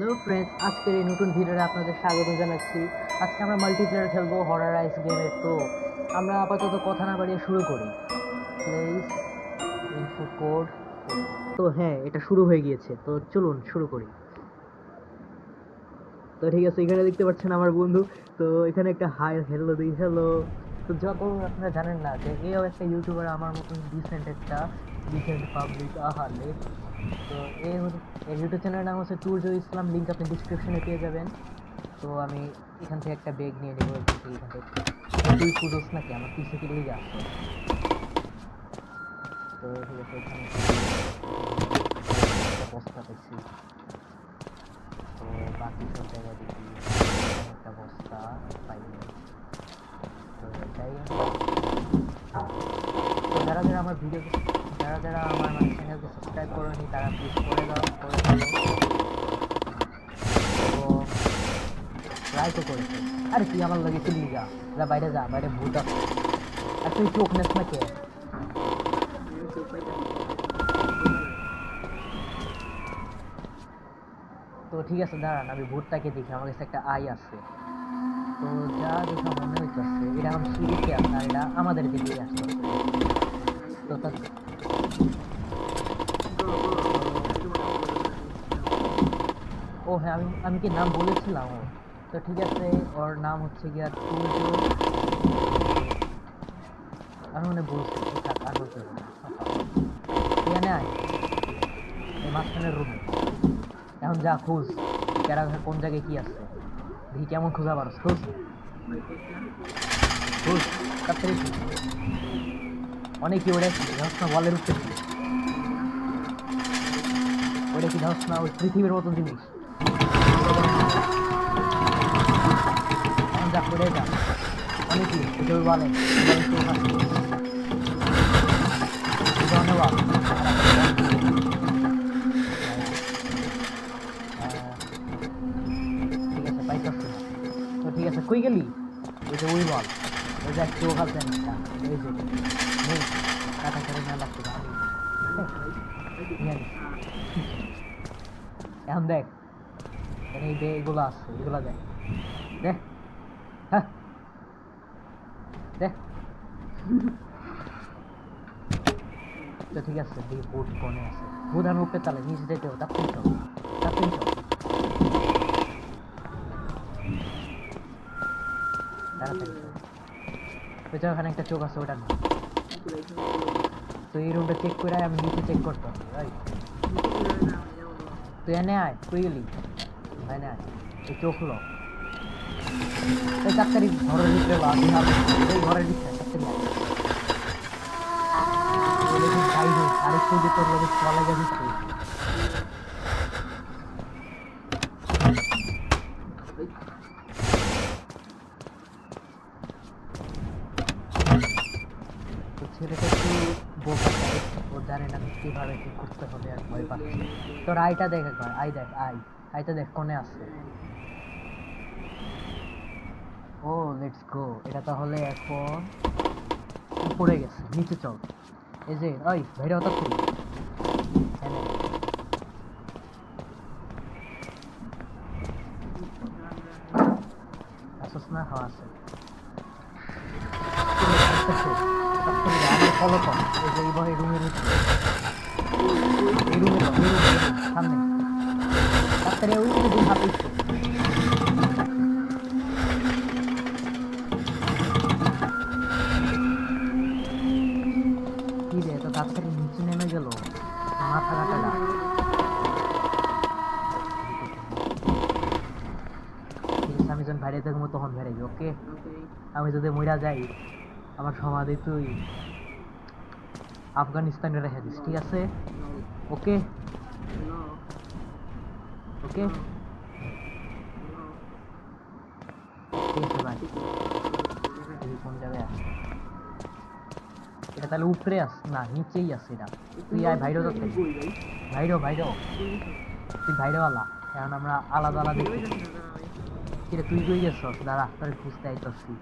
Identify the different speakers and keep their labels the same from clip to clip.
Speaker 1: Hello friends, আজকের এই নতুন ভিডিওতে আপনাদের স্বাগত জানাচ্ছি। আজকে আমরা মাল্টিপ্লেয়ার খেলবো হরর আইস গেমের। তো আমরা আপাতত কথা না বাড়িয়ে শুরু করি। Please info code. তো হ্যাঁ, এটা শুরু হয়ে গিয়েছে, তো চলুন শুরু করি। তো ঠিক আছে, এখানে দেখতে পাচ্ছেন আমার বন্ধু। তো এখানে একটা হাই হ্যালো দিই হ্যালো। তো যখন আপনারা জানেন না যে এও একটা ইউটিউবার আমার মতন ডিসেন্ট পাবলিক আহালে। তো এর ইউটিউব চ্যানেলের নাম হচ্ছে টুরজো ইসলাম, লিঙ্ক আপনি ডিসক্রিপশনে পেয়ে যাবেন। তো আমি এখান থেকে একটা ব্যাগ নিয়ে নেবো, এখান থেকে তুই খুঁজোস নাকি আমার পিছে কি লিগা আসো। তো ঠিক আছে, এখানে একটা বস্তা পেয়েছি। তো বাকি সব জায়গায় দেখি একটা বস্তা পাইনি। তো এটাই তো যারা আমার মানে চ্যানেলকে সাবস্ক্রাইব করেনি তারা প্লিজ করে দাও, করে ফেলো। তো লাইকও করেছে। আরে তুই আমার লাগে চিল্লি যা, বাইরে যা, বাইরে ভূত আছে। আর তুই চোখ নেস না কে? তো ঠিক আছে, দাঁড়ান আমি ভূতটাকে দেখি, আমার কাছে একটা আই আছে। তো যা দেখা মনে হইতেছে এটা এখন সিঁড়িতে আছে, আর এটা আমাদের দিকেই আসতেছে। তো ও হ্যাঁ, আমি আমি কি নাম বলেছিলাম ও? তো ঠিক আছে, ওর নাম হচ্ছে গিয়া সূর্য। আমি মনে বলছি, তো থাক, আর বলতে হবে না। এখানে আয়, এই মাঝখানের রুমে। এখন যা খুঁজ, কোন জায়গায় কি আছে দেখি, কেমন খোঁজা পারস খুঁজ। খুঁজ, তাড়াতাড়ি খুঁজ। অনেকে ওটা কি ধস না, বলের উঠতে ওটা কি ধস না, ওই পৃথিবীর মতো জিনিস। এখন যা করে যা, অনেকে এটা ওই বলে ধন্যবাদ। ঠিক আছে, পাইতাছি না। তো ঠিক আছে, কই গেলি? ওই যে ওই বল, ওই যে চোখ আছে একটা, এই যে নেই, কাটা করে না লাগছে আমি নিয়ে নিস। এখন দেখ, এখানে এই যে এগুলো আছে, এগুলা দেখ, দেখ, হ্যাঁ দেখ। তো ঠিক আছে, দেখি ভূত কোণে আছে। ভূত আর উপরে তালে নিচে যেতে হবে, তাড়াতাড়ি চল, তাড়াতাড়ি চল, তাড়াতাড়ি চল। ওই যে ওখানে একটা চোখ আছে, ওটা না। তো এই রুমটা চেক করে আমি নিচে চেক করতে হবে। তুই এনে আয়, তুই গেলি এনে আয়, এই চোখ লো। এই তাড়াতাড়ি ঘরের ভিতরে লো, আমি ভাবছি এই ঘরের ভিতরে তাড়াতাড়ি আয়। আরেকটু যে তোর লোক চলে যাবি তুই। তো ছেলেটা একটু বোকা টাইপ, ও জানে না কিভাবে কি করতে হবে, আর ভয় পাচ্ছে। তোর আইটা দেখ একবার, আই দেখ, আইটা দেখ কোনে আছে। ও লেটস গো, এটা তাহলে এখন উপরে গেছে, নিচে চল। এই যে ওই ভাইরা হঠাৎ করি আসস না, হওয়া আছে আমার ফলো কর। এই যে এই বই রুমের ভিতরে, এই রুমে তো, এই রুমে সামনে তাড়াতাড়ি ওই যে দুই হাতে কি রে, তো তাড়াতাড়ি নিচে নেমে গেল, মাথা কাটা। ঠিক আছে, আমি যখন বাইরে থাকবো তখন বেড়াইবি, ওকে? আমি যদি মইরা যাই, আমার সমাধি তুই আফগানিস্তানে রেখে দিস, ঠিক আছে? ওকে, ওকে, ঠিক আছে ভাই। কোন জায়গায় আছে এটা? তাহলে উপরে আস না, নিচেই আছে এটা। তুই আয় ভাইরো, যাচ্ছে ভাইরো, ভাইরো, তুই ভাইরোওয়ালা। এখন আমরা আলাদা আলাদা কিরে, তুই কই গেছস? দাঁড়া, তোর খুঁজতে আইতাছি।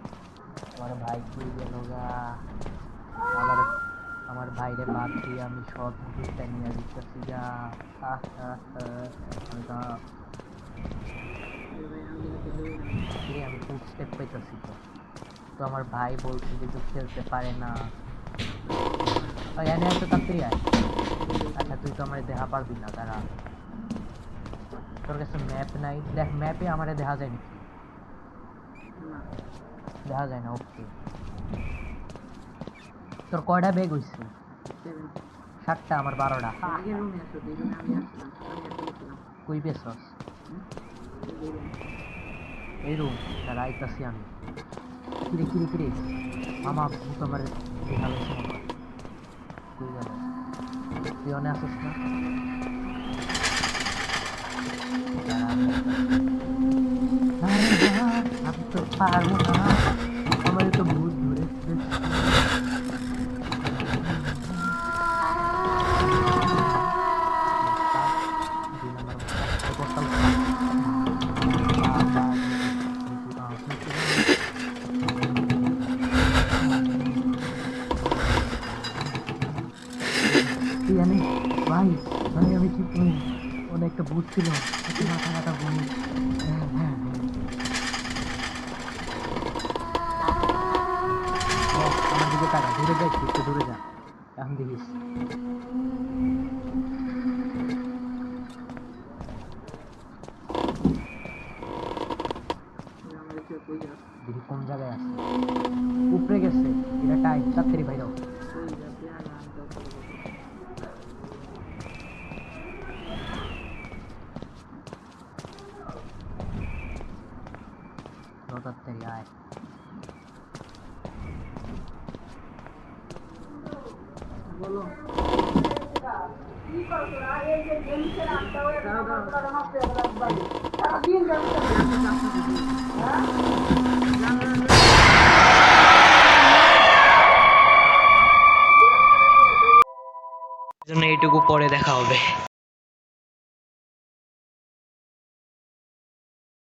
Speaker 1: আমার ভাই কই গেল গা? আমার আমার ভাইরে বাদ দিয়ে আমি সব খুঁজতে নিয়ে দিতেছি গা। আহ, আহ, আহ, আইতাছি তো। তো আমার ভাই বলছে যে তুই খেলতে পারে না। এনে তো তাড়াতাড়ি আয়। আচ্ছা তুই তো আমার দেখা পারবি না, তারা তোর কাছে ম্যাপ নাই? দেখ ম্যাপে আমারে দেখা যায় নাকি? দেখা যায় না। ওকে, তোর কয়টা ব্যাগ হইছে? 7টা, আমার 12টা। কই পেছস? এই রুম, তারা আইতাছি আমি। কিরে কিরে কিরে মামা, ভূত আমার দেখা গেছে মামা। কই গেল? তুই অনে আসিস না? আমি তো পারবো না, আমার তো ভূত ধরেছে। ভাই ভাই আমি কি করি? অনেকটা ভূত ছিল, মাথা মাথা বমি। হ্যাঁ হ্যাঁ আমার দিকে টাকা দূরে যাই, একটু দূরে যা, এখন দেখিস। দেখি কোন জায়গায় আছে। উপরে গেছে, এটা টাইম, তাড়াতাড়ি বাইরে হও। তাড়াতাড়ি আয়। বলো জন্য এইটুকু পরে দেখা হবে।